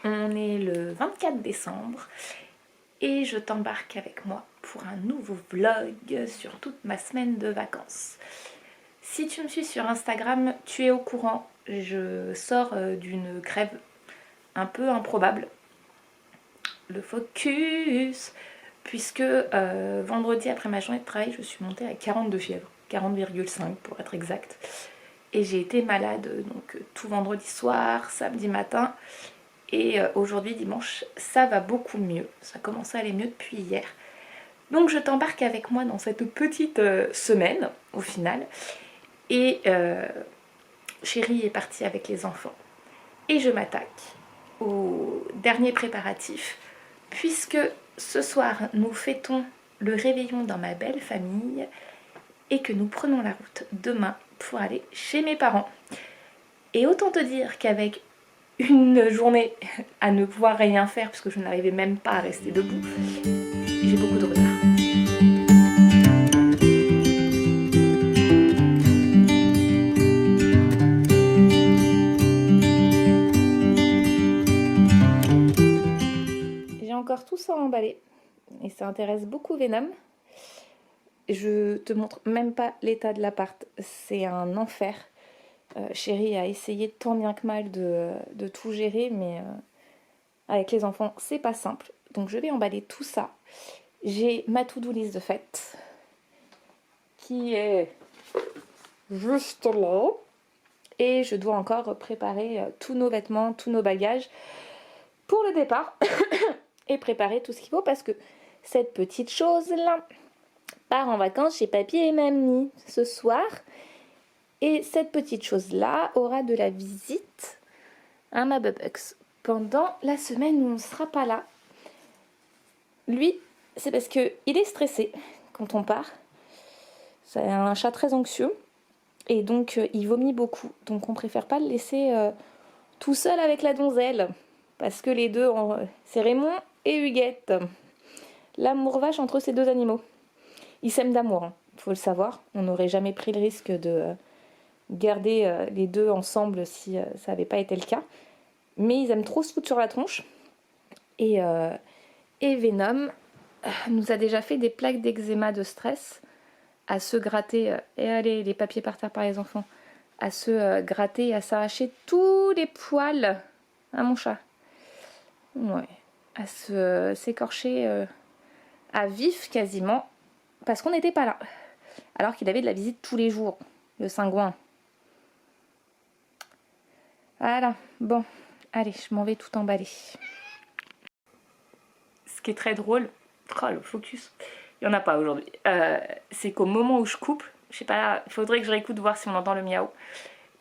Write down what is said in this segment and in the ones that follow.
On est le 24 décembre et je t'embarque avec moi pour un nouveau vlog sur toute ma semaine de vacances. Si tu me suis sur Instagram, tu es au courant, je sors d'une grève un peu improbable. Le focus, puisque vendredi après ma journée de travail, je suis montée à 40 de fièvre, 40,5 pour être exact. Et j'ai été malade donc tout vendredi soir, samedi matin. Et aujourd'hui dimanche, ça va beaucoup mieux. Ça commence à aller mieux depuis hier. Donc je t'embarque avec moi dans cette petite semaine au final. Et chérie est partie avec les enfants. Et je m'attaque au dernier préparatif. Puisque ce soir, nous fêtons le réveillon dans ma belle famille. Et que nous prenons la route demain pour aller chez mes parents. Et autant te dire qu'avec une journée à ne pouvoir rien faire puisque je n'arrivais même pas à rester debout, j'ai beaucoup de retard. J'ai encore tout ça à emballer et ça intéresse beaucoup Venom. Je te montre même pas l'état de l'appart, c'est un enfer. Chérie a essayé tant bien que mal de tout gérer, mais avec les enfants, c'est pas simple. Donc je vais emballer tout ça. J'ai ma to-do list de fête qui est juste là. Et je dois encore préparer tous nos vêtements, tous nos bagages pour le départ. Et préparer tout ce qu'il faut parce que cette petite chose-là part en vacances chez papy et mamie ce soir. Et cette petite chose-là aura de la visite à ma Bubbucks pendant la semaine où on ne sera pas là. Lui, c'est parce qu'il est stressé quand on part. C'est un chat très anxieux et donc il vomit beaucoup. Donc on préfère pas le laisser tout seul avec la donzelle parce que les deux, c'est Raymond et Huguette. L'amour vache entre ces deux animaux. Ils s'aiment d'amour, hein, faut le savoir. On n'aurait jamais pris le risque de garder les deux ensemble si ça n'avait pas été le cas. Mais ils aiment trop se foutre sur la tronche. Et Venom nous a déjà fait des plaques d'eczéma de stress à se gratter, et allez, les papiers par terre par les enfants, à se gratter et à s'arracher tous les poils à mon chat. Ouais, à s'écorcher à vif quasiment, parce qu'on n'était pas là. Alors qu'il avait de la visite tous les jours, le cingouin. Voilà, bon, allez, je m'en vais tout emballer. Ce qui est très drôle, oh le focus, il n'y en a pas aujourd'hui, c'est qu'au moment où je coupe, je sais pas, il faudrait que je réécoute voir si on entend le miaou,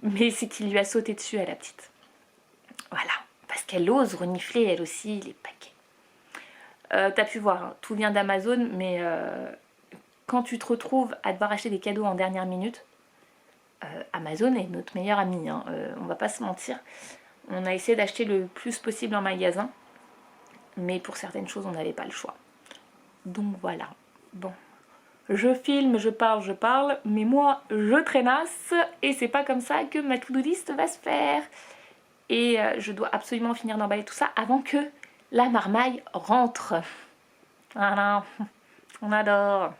mais c'est qu'il lui a sauté dessus à la petite. Voilà, parce qu'elle ose renifler elle aussi les paquets. T'as pu voir, hein, tout vient d'Amazon, mais quand tu te retrouves à devoir acheter des cadeaux en dernière minute, Amazon est notre meilleur ami, hein, on va pas se mentir. On a essayé d'acheter le plus possible en magasin, mais pour certaines choses on n'avait pas le choix. Donc voilà, bon, je filme, je parle, mais moi je traînasse et c'est pas comme ça que ma to-do list va se faire. Et je dois absolument finir d'emballer tout ça avant que la marmaille rentre. Voilà, on adore.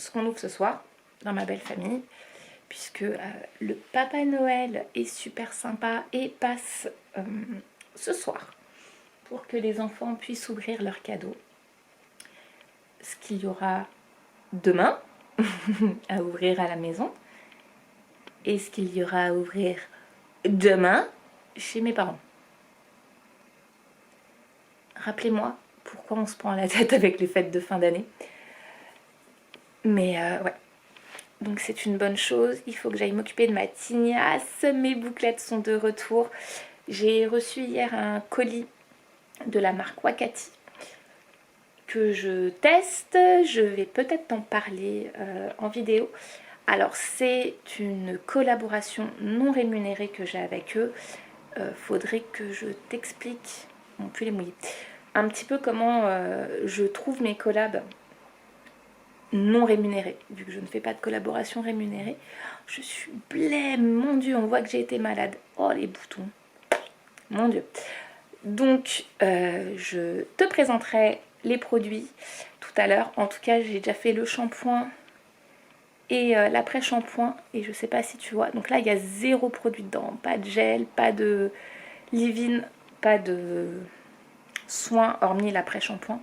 ce qu'on ouvre ce soir. dans ma belle famille, puisque le Papa Noël est super sympa et passe ce soir pour que les enfants puissent ouvrir leurs cadeaux. Ce qu'il y aura demain à ouvrir à la maison et ce qu'il y aura à ouvrir demain chez mes parents. Rappelez-moi pourquoi on se prend la tête avec les fêtes de fin d'année. Mais ouais, donc c'est une bonne chose. Il faut que j'aille m'occuper de ma tignasse. Mes bouclettes sont de retour. J'ai reçu hier un colis de la marque Wakati que je teste. Je vais peut-être t'en parler en vidéo. Alors c'est une collaboration non rémunérée que j'ai avec eux. Faudrait que je t'explique, mon pull est mouillé, un petit peu comment je trouve mes collabs non rémunérés, vu que je ne fais pas de collaboration rémunérée. Je suis blême, mon Dieu, on voit que j'ai été malade. Oh les boutons, mon Dieu. Donc je te présenterai les produits tout à l'heure. En tout cas, j'ai déjà fait le shampoing et l'après-shampoing, et je sais pas si tu vois. Donc là, il y a 0 produit dedans, pas de gel, pas de leave-in, pas de soin hormis l'après-shampoing.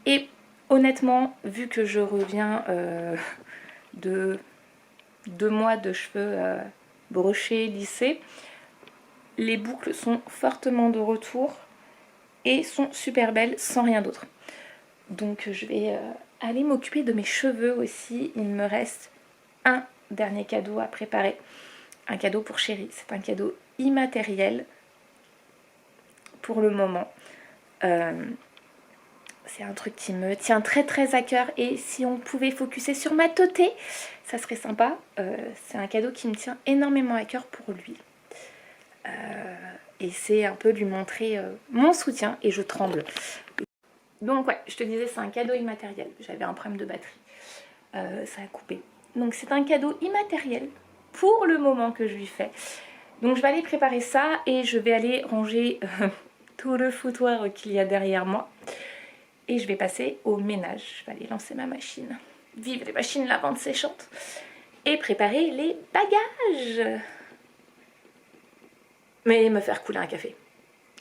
Et honnêtement, vu que je reviens de 2 mois de cheveux brochés, lissés, les boucles sont fortement de retour et sont super belles sans rien d'autre. Donc je vais aller m'occuper de mes cheveux aussi. Il me reste un dernier cadeau à préparer. Un cadeau pour chérie. C'est un cadeau immatériel pour le moment. C'est un truc qui me tient très très à cœur. Et si on pouvait focuser sur ma totée, ça serait sympa. C'est un cadeau qui me tient énormément à cœur pour lui. Et c'est un peu lui montrer mon soutien. Et je tremble. Donc ouais, je te disais, c'est un cadeau immatériel. J'avais un problème de batterie. Ça a coupé. Donc c'est un cadeau immatériel pour le moment que je lui fais. Donc je vais aller préparer ça et je vais aller ranger tout le foutoir qu'il y a derrière moi. Et je vais passer au ménage. Je vais aller lancer ma machine. Vive les machines lavantes séchantes. Et préparer les bagages. Mais me faire couler un café.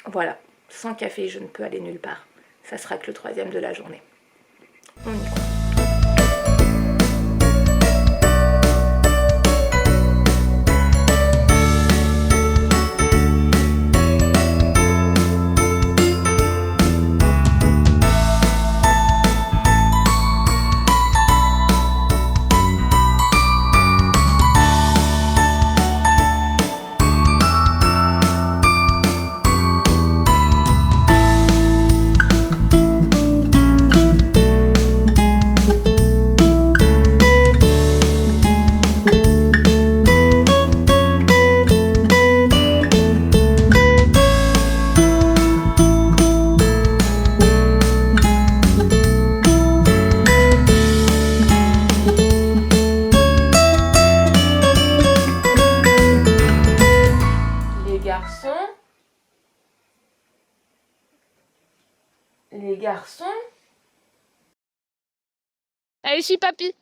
Voilà. Sans café, je ne peux aller nulle part. Ça sera que le 3e de la journée. On y croit. Les garçons. Allez, suis papy.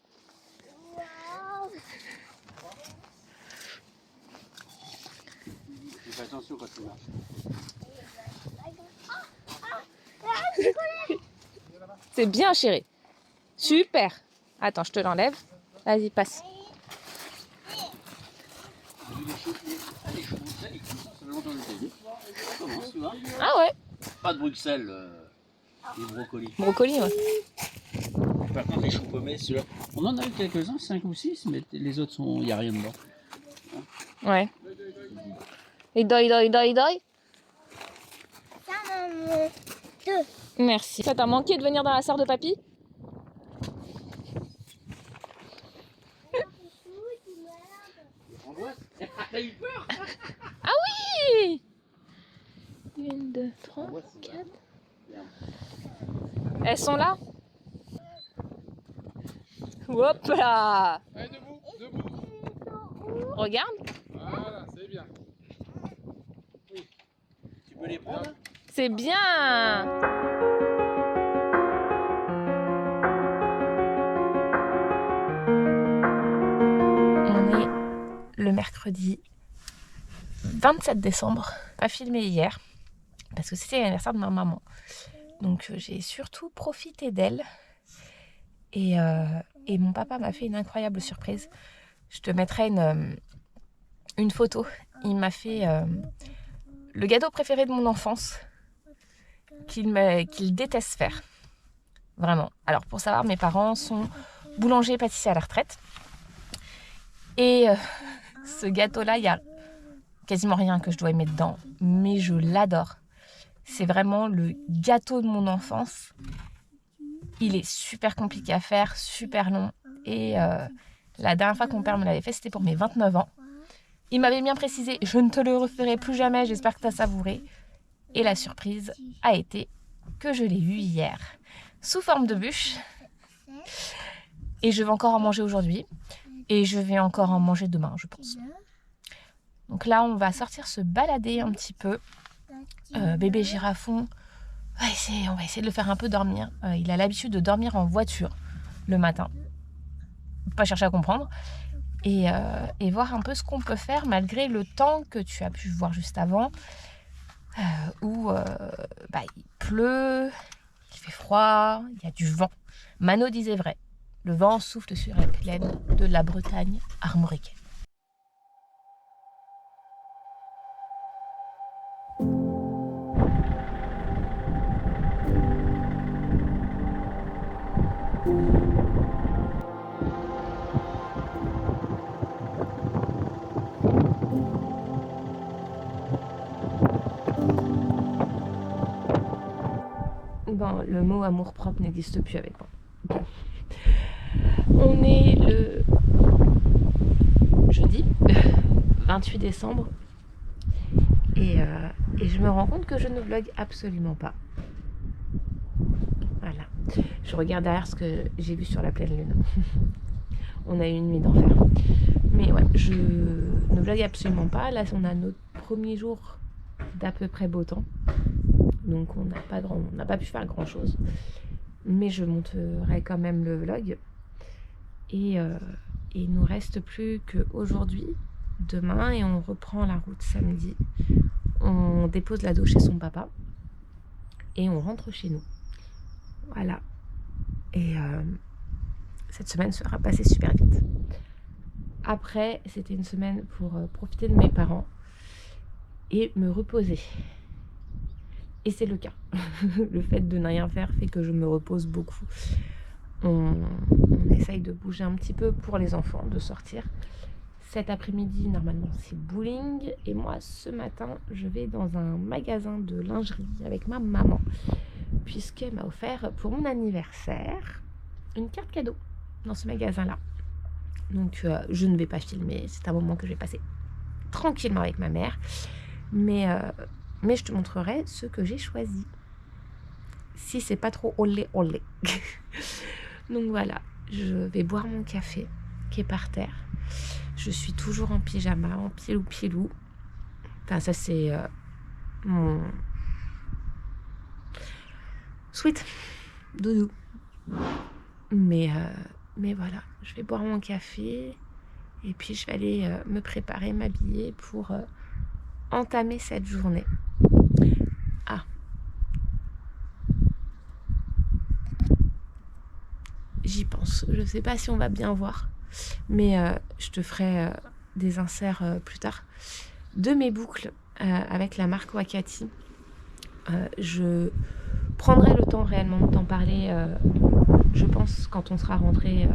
Fais attention quand tu marches. C'est bien, chérie. Super. Attends, je te l'enlève. Vas-y, passe. Les choux Bruxelles, ça fait longtemps que je t'ai dit. Ça commence, tu vois. Ah ouais. Pas de Bruxelles, les brocolis. Brocoli, ouais. Par contre, les choux pommés, ceux-là, on en a eu quelques-uns, 5 ou 6, mais les autres, il n'y a rien dedans. Ouais. Et doi. Merci. Ça t'a manqué de venir dans la serre de papy? T'as eu peur? Ah oui! 1, 2, 3, 4. Elles sont là? Hop là! Allez, debout. Regarde. Voilà, c'est bien. Tu peux les prendre? C'est bien! le mercredi 27 décembre. Pas filmé hier parce que c'était l'anniversaire de ma maman. Donc j'ai surtout profité d'elle. Et mon papa m'a fait une incroyable surprise. Je te mettrai une photo. Il m'a fait le gâteau préféré de mon enfance qu'il déteste faire. Vraiment. Alors pour savoir, mes parents sont boulangers et pâtissiers à la retraite. Et ce gâteau-là, il y a quasiment rien que je dois aimer dedans. Mais je l'adore. C'est vraiment le gâteau de mon enfance. Il est super compliqué à faire, super long. Et la dernière fois que mon père me l'avait fait, c'était pour mes 29 ans. Il m'avait bien précisé, je ne te le referai plus jamais, j'espère que tu as savouré. Et la surprise a été que je l'ai eu hier, sous forme de bûche. Et je vais encore en manger aujourd'hui. Et je vais encore en manger demain, je pense. Donc là, on va sortir se balader un petit peu. Bébé girafon, on va essayer de le faire un peu dormir. Il a l'habitude de dormir en voiture le matin. Pas chercher à comprendre. Et voir un peu ce qu'on peut faire malgré le temps que tu as pu voir juste avant. Où il pleut, il fait froid, il y a du vent. Mano disait vrai. Le vent souffle sur la plaine de la Bretagne armoricaine. Bon, le mot amour-propre n'existe plus avec moi. On est le jeudi 28 décembre et je me rends compte que je ne vlog absolument pas. Voilà. Je regarde derrière ce que j'ai vu sur la pleine lune. On a eu une nuit d'enfer. Mais ouais, je ne vlog absolument pas. Là, on a notre premier jour d'à peu près beau temps. Donc on n'a pas pu faire grand chose. Mais je monterai quand même le vlog. Et il nous reste plus qu'aujourd'hui, demain, et on reprend la route samedi. On dépose l'ado chez son papa. Et on rentre chez nous. Voilà. Et cette semaine sera passée super vite. Après, c'était une semaine pour profiter de mes parents et me reposer. Et c'est le cas. Le fait de ne rien faire fait que je me repose beaucoup. On essaye de bouger un petit peu pour les enfants, de sortir. Cet après-midi, normalement, c'est bowling. Et moi, ce matin, je vais dans un magasin de lingerie avec ma maman, puisqu'elle m'a offert pour mon anniversaire une carte cadeau dans ce magasin-là. Donc, je ne vais pas filmer. C'est un moment que je vais passer tranquillement avec ma mère. Mais je te montrerai ce que j'ai choisi. Si c'est pas trop olé olé. Donc voilà, je vais boire mon café qui est par terre. Je suis toujours en pyjama, en pilou. Enfin, ça c'est mon sweet doudou. Mais voilà, je vais boire mon café et puis je vais aller me préparer, m'habiller pour entamer cette journée. Ah. J'y pense. Je sais pas si on va bien voir, mais je te ferai des inserts plus tard de mes boucles avec la marque Wakati. Je prendrai le temps réellement de t'en parler, je pense, quand on sera rentré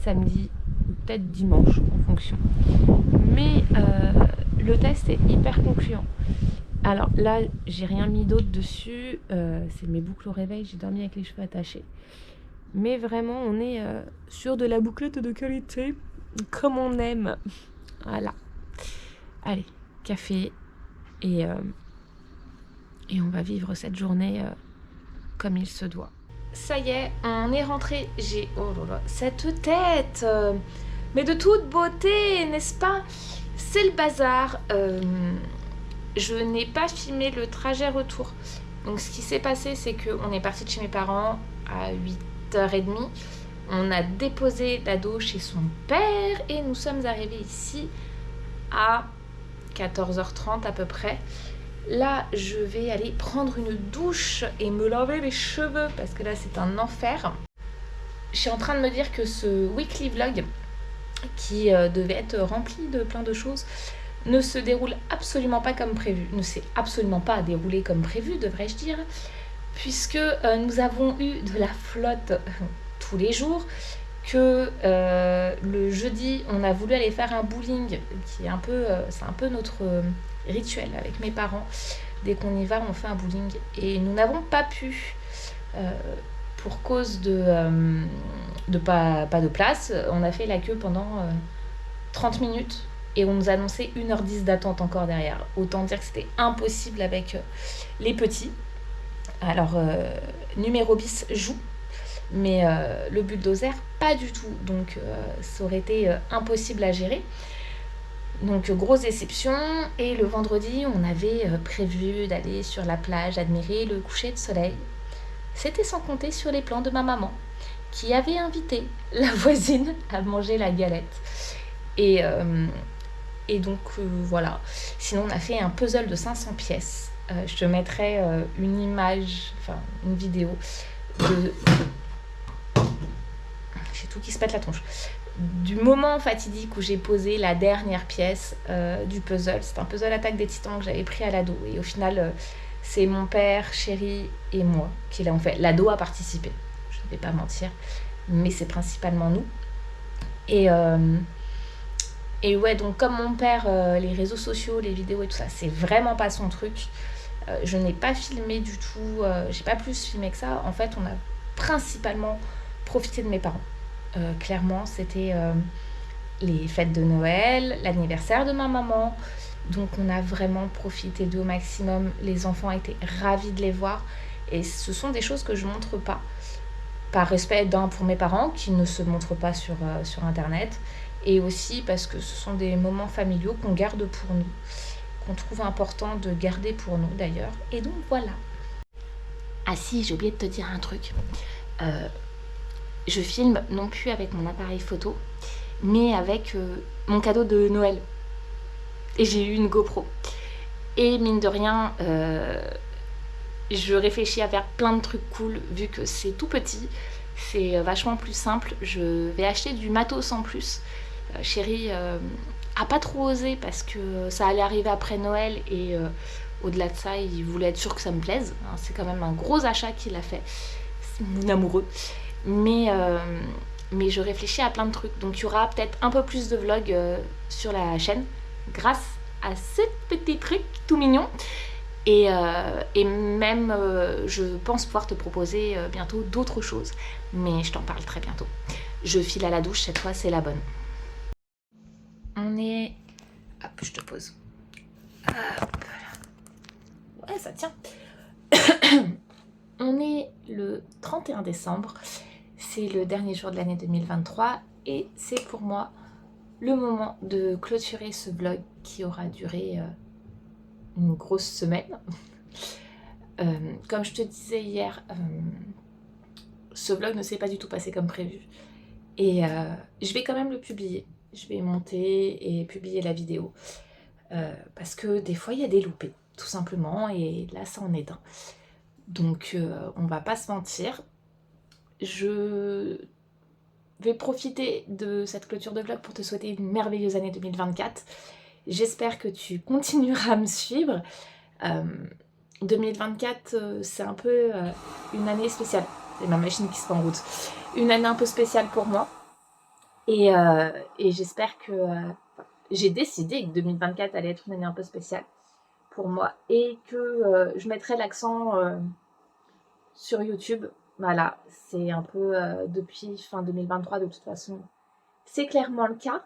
samedi ou peut-être dimanche en fonction. Mais le test est hyper concluant. Alors là, j'ai rien mis d'autre dessus. C'est mes boucles au réveil. J'ai dormi avec les cheveux attachés. Mais vraiment, on est sur de la bouclette de qualité, comme on aime. Voilà. Allez, café. Et on va vivre cette journée comme il se doit. Ça y est, on est rentré. J'ai, oh là là, cette tête, mais de toute beauté, n'est-ce pas? C'est le bazar. Je n'ai pas filmé le trajet retour. Donc ce qui s'est passé, c'est qu'on est parti de chez mes parents à 8h30. On a déposé l'ado chez son père et nous sommes arrivés ici à 14h30 à peu près. Là, je vais aller prendre une douche et me laver les cheveux parce que là, c'est un enfer. Je suis en train de me dire que ce weekly vlog, qui devait être rempli de plein de choses, ne se déroule absolument pas comme prévu. Ne s'est absolument pas déroulé comme prévu, devrais-je dire, puisque nous avons eu de la flotte tous les jours, que le jeudi, on a voulu aller faire un bowling, qui est un peu, c'est un peu notre rituel avec mes parents. Dès qu'on y va, on fait un bowling. Et nous n'avons pas pu, pour cause de pas de place. On a fait la queue pendant 30 minutes et on nous a annoncé 1h10 d'attente encore derrière. Autant dire que c'était impossible avec les petits. Alors, numéro bis joue, mais le bulldozer, pas du tout. Donc, ça aurait été impossible à gérer. Donc, grosse déception. Et le vendredi, on avait prévu d'aller sur la plage admirer le coucher de soleil. C'était sans compter sur les plans de ma maman, qui avait invité la voisine à manger la galette. Et donc, voilà. Sinon, on a fait un puzzle de 500 pièces. Je te mettrai une image, enfin, une vidéo de... J'ai tout qui se pète la tronche. Du moment fatidique où j'ai posé la dernière pièce du puzzle. C'est un puzzle Attaque des Titans que j'avais pris à l'ado. Et au final, c'est mon père, chéri et moi qui l'avons fait. L'ado a participé, je ne vais pas mentir. Mais c'est principalement nous. Et ouais, donc comme mon père, les réseaux sociaux, les vidéos et tout ça, c'est vraiment pas son truc. Je n'ai pas filmé du tout, j'ai pas plus filmé que ça. En fait, on a principalement profité de mes parents. Clairement, c'était les fêtes de Noël, l'anniversaire de ma maman. Donc on a vraiment profité d'eux au maximum. Les enfants étaient ravis de les voir. Et ce sont des choses que je montre pas. Par respect d'un pour mes parents, qui ne se montrent pas sur Internet. Et aussi parce que ce sont des moments familiaux qu'on garde pour nous. Qu'on trouve important de garder pour nous d'ailleurs. Et donc voilà. Ah si, j'ai oublié de te dire un truc. Je filme non plus avec mon appareil photo, mais avec mon cadeau de Noël. Et j'ai eu une GoPro. Et mine de rien, je réfléchis à faire plein de trucs cool, vu que c'est tout petit. C'est vachement plus simple. Je vais acheter du matos en plus. Chéri a pas trop osé parce que ça allait arriver après Noël et au-delà de ça, il voulait être sûr que ça me plaise. C'est quand même un gros achat qu'il a fait. C'est mon amoureux. Mais je réfléchis à plein de trucs. Donc il y aura peut-être un peu plus de vlogs sur la chaîne grâce à ce petit truc tout mignon. Et même, je pense pouvoir te proposer bientôt d'autres choses. Mais je t'en parle très bientôt. Je file à la douche, cette fois c'est la bonne. On est... Hop, je te pose. Hop. Ouais, ça tient. On est le 31 décembre. C'est le dernier jour de l'année 2023. Et c'est pour moi le moment de clôturer ce vlog qui aura duré une grosse semaine. Comme je te disais hier, ce vlog ne s'est pas du tout passé comme prévu. Et je vais quand même le publier. Je vais monter et publier la vidéo. Parce que des fois, il y a des loupés, tout simplement. Et là, ça en est un. Donc, on va pas se mentir. Je vais profiter de cette clôture de vlog pour te souhaiter une merveilleuse année 2024. J'espère que tu continueras à me suivre. 2024, c'est un peu une année spéciale. C'est ma machine qui se met en route. Une année un peu spéciale pour moi. Et j'espère que... j'ai décidé que 2024 allait être une année un peu spéciale pour moi. Et que je mettrai l'accent sur YouTube. Voilà, c'est un peu depuis fin 2023 de toute façon. C'est clairement le cas.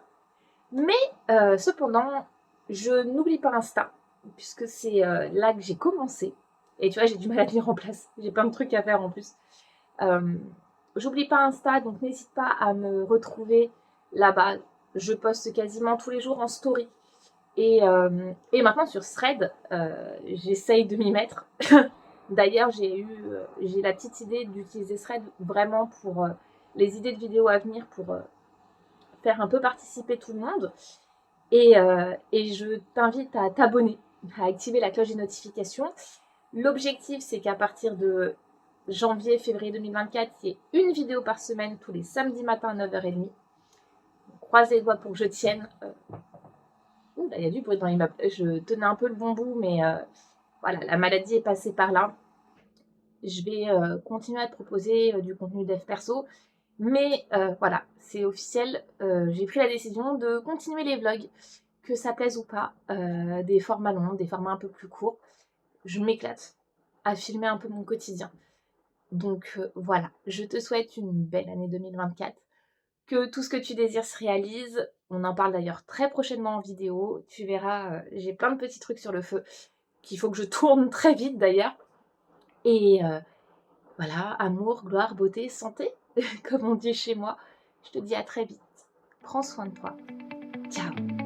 Mais cependant, je n'oublie pas Insta. Puisque c'est là que j'ai commencé. Et tu vois, j'ai du mal à tenir en place. J'ai plein de trucs à faire en plus. J'oublie pas Insta, donc n'hésite pas à me retrouver là-bas. Je poste quasiment tous les jours en story. Et maintenant sur Thread, j'essaye de m'y mettre. D'ailleurs, j'ai la petite idée d'utiliser Thread vraiment pour les idées de vidéos à venir, pour faire un peu participer tout le monde. Et je t'invite à t'abonner, à activer la cloche des notifications. L'objectif, c'est qu'à partir de janvier, février 2024, il y ait une vidéo par semaine tous les samedis matins à 9h30. Croise les doigts pour que je tienne. Ouh, là, il y a du bruit dans l'immeuble. Je tenais un peu le bon bout, mais voilà, la maladie est passée par là. Je vais continuer à te proposer du contenu dev perso. Mais voilà, c'est officiel. J'ai pris la décision de continuer les vlogs, que ça plaise ou pas. Des formats longs, des formats un peu plus courts. Je m'éclate à filmer un peu mon quotidien. Donc voilà, je te souhaite une belle année 2024. Que tout ce que tu désires se réalise. On en parle d'ailleurs très prochainement en vidéo. Tu verras, j'ai plein de petits trucs sur le feu qu'il faut que je tourne très vite d'ailleurs. Et voilà, amour, gloire, beauté, santé, comme on dit chez moi. Je te dis à très vite. Prends soin de toi. Ciao.